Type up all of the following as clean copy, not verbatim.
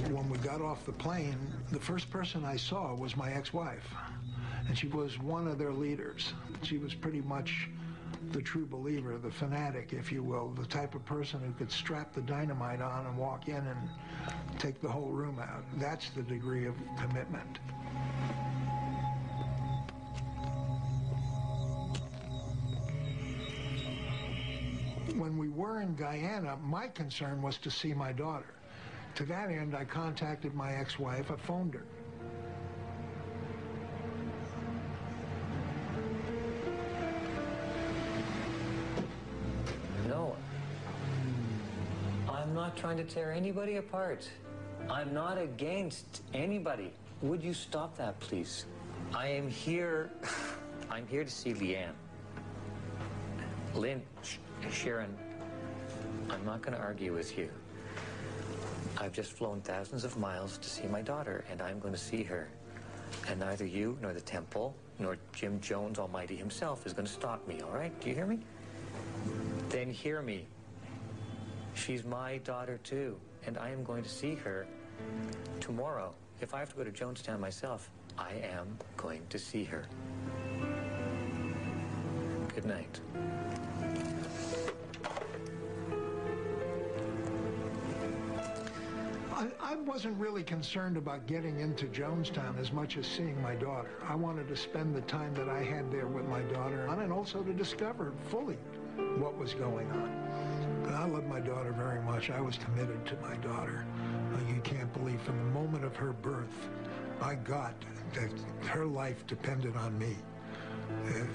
When we got off the plane, the first person I saw was my ex-wife, and she was one of their leaders. She was pretty much the true believer, the fanatic, if you will, the type of person who could strap the dynamite on and walk in and take the whole room out. That's the degree of commitment. When we were in Guyana, my concern was to see my daughter. To that end, I contacted my ex-wife. I phoned her. No, I'm not trying to tear anybody apart. I'm not against anybody. Would you stop that, please? I am here, I'm here to see Leanne. Lynn, Sharon, I'm not going to argue with you. I've just flown thousands of miles to see my daughter, and I'm going to see her. And neither you, nor the temple, nor Jim Jones Almighty himself is going to stop me, all right? Do you hear me? Then hear me. She's my daughter, too, and I am going to see her tomorrow. If I have to go to Jonestown myself, I am going to see her. Good night. I wasn't really concerned about getting into Jonestown as much as seeing my daughter. I wanted to spend the time that I had there with my daughter and also to discover fully what was going on. I love my daughter very much. I was committed to my daughter. You can't believe from the moment of her birth, I got that her life depended on me.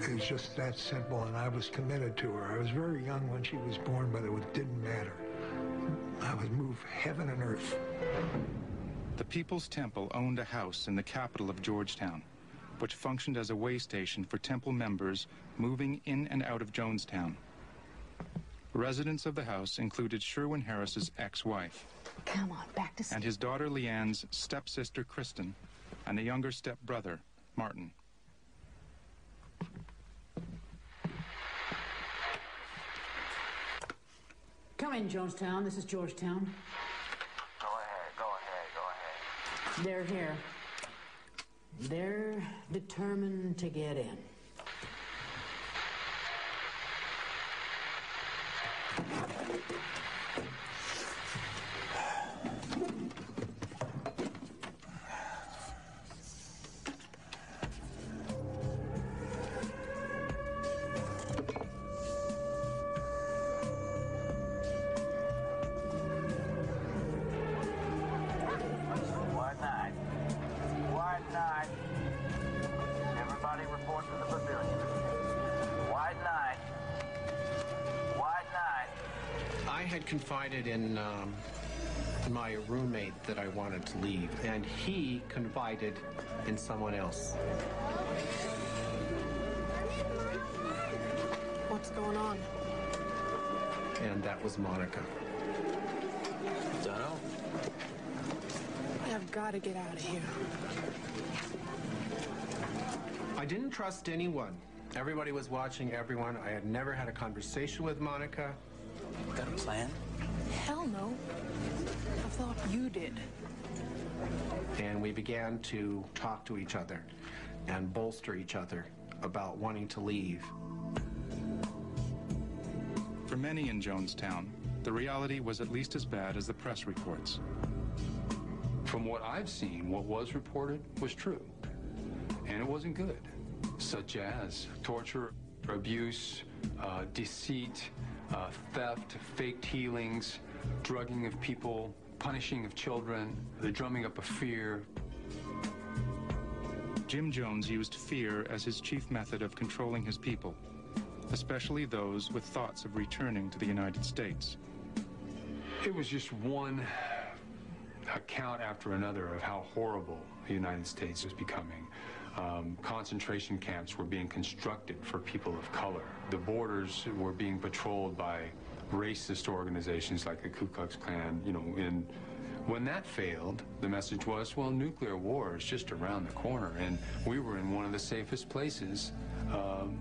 It's just that simple, and I was committed to her. I was very young when she was born, but it didn't matter. I would move heaven and earth. The People's Temple owned a house in the capital of Georgetown, which functioned as a way station for temple members moving in and out of Jonestown. Residents of the house included Sherwin Harris's ex-wife. Come on, back to sleep. And his daughter Leanne's stepsister Kristen, and a younger stepbrother, Martin. Come in, Jonestown. This is Georgetown. Go ahead. They're here. They're determined to get in. Everybody report to the pavilion. Wide night. I had confided in my roommate that I wanted to leave, and he confided in someone else. What's going on? And that was Monica. Dunno. I've got to get out of here. I didn't trust anyone. Everybody was watching everyone. I had never had a conversation with Monica. Got a plan? Hell no. I thought you did. And we began to talk to each other and bolster each other about wanting to leave. For many in Jonestown, the reality was at least as bad as the press reports. From what I've seen, what was reported was true, and it wasn't good, such as torture, abuse, deceit, theft, faked healings, drugging of people, punishing of children, the drumming up of fear. Jim Jones used fear as his chief method of controlling his people, especially those with thoughts of returning to the United States. It was just one account after another of how horrible the United States was becoming. Concentration camps were being constructed for people of color. The borders were being patrolled by racist organizations like the Ku Klux Klan, and when that failed, the message was, well, nuclear war is just around the corner, and we were in one of the safest places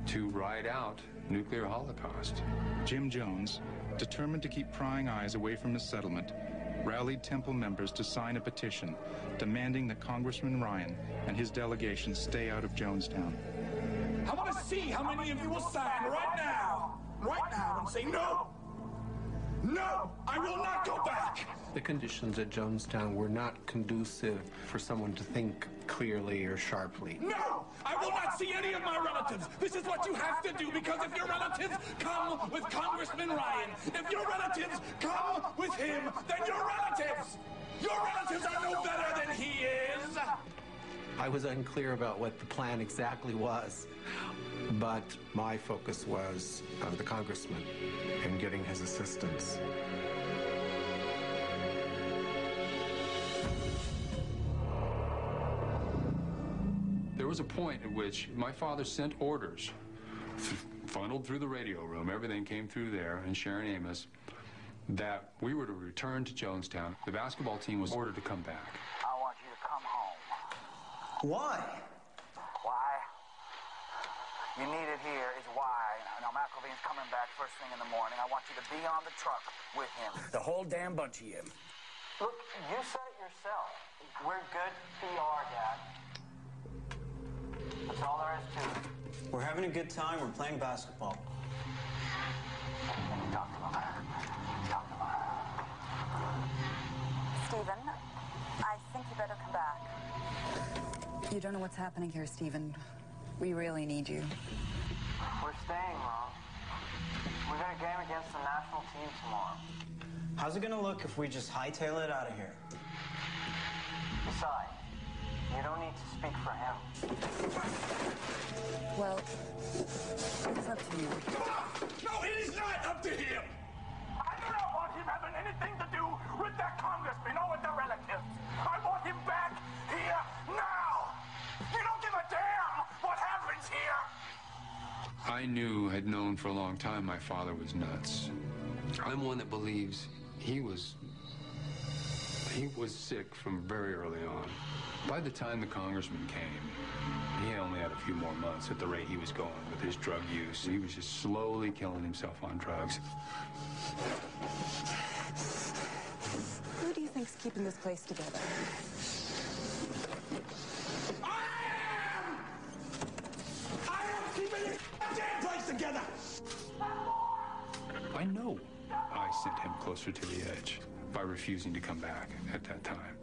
to ride out nuclear holocaust. Jim Jones, determined to keep prying eyes away from his settlement, rallied Temple members to sign a petition demanding that Congressman Ryan and his delegation stay out of Jonestown. I want to see how many of you will sign right now, and say no. No, I will not go back. The conditions at Jonestown were not conducive for someone to think clearly or sharply. No, I will not see any of my relatives. This is what you have to do, because if your relatives come with Congressman Ryan, if your relatives come with him, then your relatives are no better than he is. I was unclear about what the plan exactly was, but my focus was the congressman and getting his assistance. There was a point at which my father sent orders, funneled through the radio room, everything came through there, and Sharon Amos, that we were to return to Jonestown. The basketball team was ordered to come back. I want you to come home. Why? Why? You need it here is why. Now, McElveen's coming back first thing in the morning. I want you to be on the truck with him. The whole damn bunch of you. Look, you said it yourself. We're good PR, Dad. That's all there is to it. We're having a good time. We're playing basketball. Talk to him. Talk to him. Stephen, I think you better come back. You don't know what's happening here, Stephen. We really need you. We're staying, Mom. We got a game against the national team tomorrow. How's it gonna look if we just hightail it out of here? Besides, you don't need to speak for him. Well, it's up to you. No, it is not up to him. I do not want him having anything to do with that congressman or with the relatives. I want him back here now. You don't give a damn what happens here. I had known for a long time my father was nuts. I'm one that believes he was sick from very early on. By the time the congressman came, he only had a few more months at the rate he was going with his drug use. He was just slowly killing himself on drugs. Who do you think's keeping this place together? I am keeping this damn place together. I know I sent him closer to the edge by refusing to come back at that time.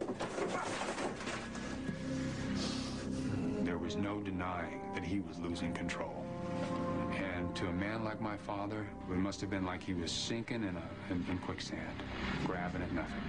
There was no denying that he was losing control. And to a man like my father, it must have been like he was sinking in quicksand, grabbing at nothing.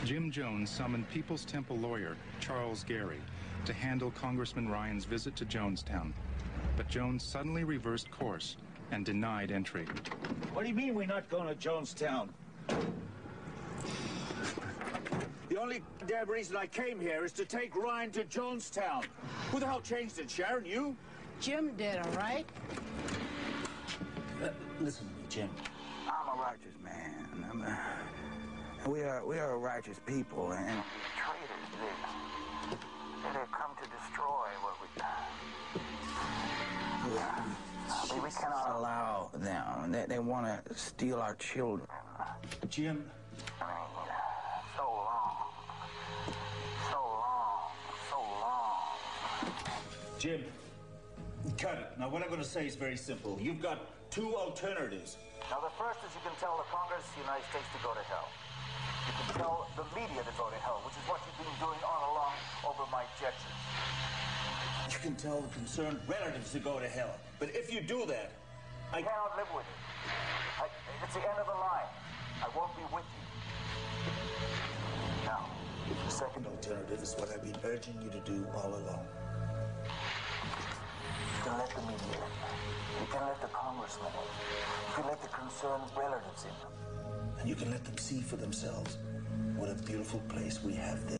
Jim Jones summoned People's Temple lawyer Charles Gary to handle Congressman Ryan's visit to Jonestown. But Jones suddenly reversed course and denied entry. What do you mean we're not going to Jonestown? The only damn reason I came here is to take Ryan to Jonestown. Who the hell changed it, Sharon? You? Jim did, all right? Listen to me, Jim. I'm a righteous man. We are a righteous people, and traitors, they've come to destroy what we cannot allow them. They want to steal our children. Jim. I mean, so long. Jim, cut it. Now, what I'm going to say is very simple. You've got two alternatives. Now, the first is you can tell the Congress of the United States to go to hell. You can tell the media to go to hell, which is what you've been doing all along over my objections. You can tell the concerned relatives to go to hell. But if you do that, I cannot live with it. It's the end of the line. I won't be with you. Now, the second alternative is what I've been urging you to do all along. You can let the media in. You can let the congressmen in. You can let the concerned relatives in. And you can let them see for themselves what a beautiful place we have there.